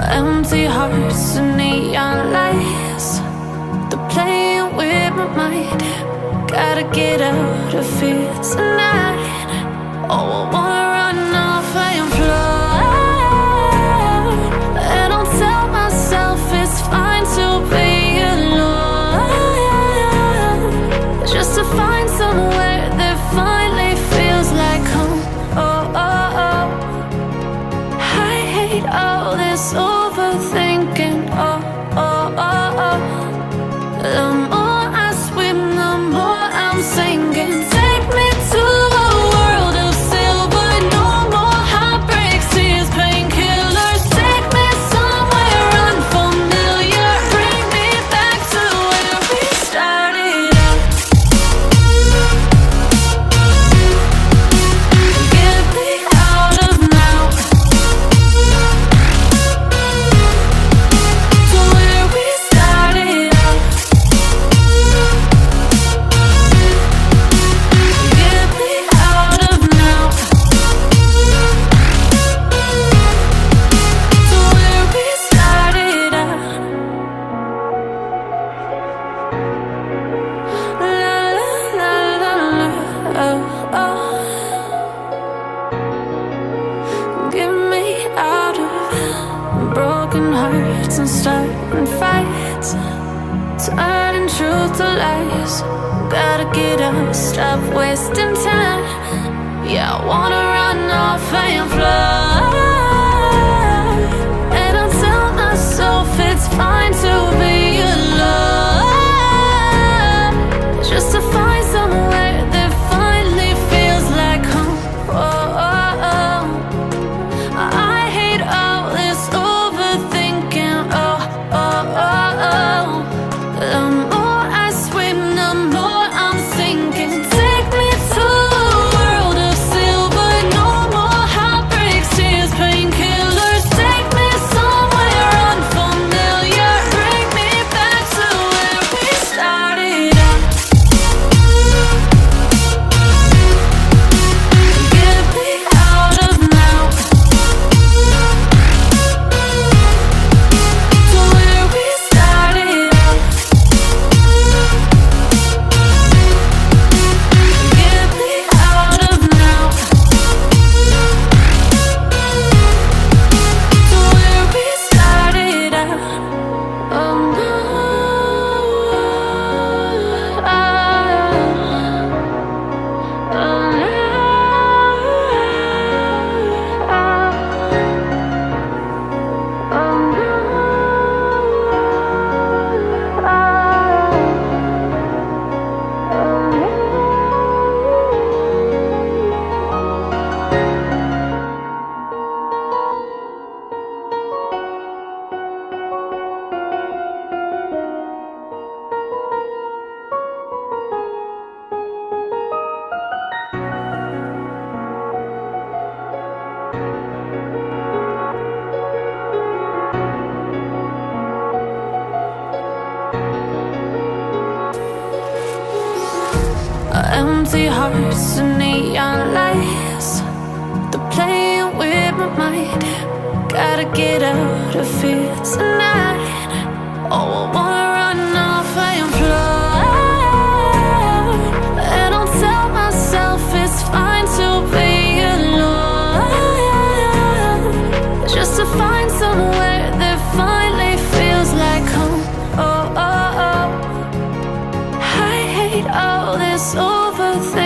Empty hearts and neon lights, they're playing with my mind. Gotta get out of here tonight. Oh, I wanna run off and fly. And I'll tell myself it's fine to be alone, just to find somewhere that finally feels like home. Oh, oh, oh. I hate all this overthinking. Oh, oh, oh, oh. The more I swim, the more I'm sinking. Take me to a world of silver. No more heartbreaks, tears, painkillers. Take me somewhere unfamiliar. Bring me back to where we started out. Get me out of now, to where we started out. Get me out of now, to where we started out. La la la la, oh, oh. Get me out of broken hearts and starting fights, turning truth to lies. Gotta get up, stop wasting time. Yeah, I wanna run off and fly. And I'll tell myself it's fine to be alone, just to find somewhere that finally feels like home. Oh, oh, oh. I hate all this overthinking. Oh, oh, oh, oh. The more I swim, the more I'm sinking. Take me to a world of silver. No more heartbreaks, tears, painkillers. Take me somewhere unfamiliar. Bring me back to where we started out. Get me out of now, to where we started out. Get me out of now, to where we started out. Oh no, oh, empty hearts and neon lights, they're playing with my mind. Gotta get out of here tonight. Oh, I wanna run off and fly. And I'll tell myself it's fine to be alone, just to find somewhere that finally feels like home. Oh, oh, oh. I hate all this overthinking.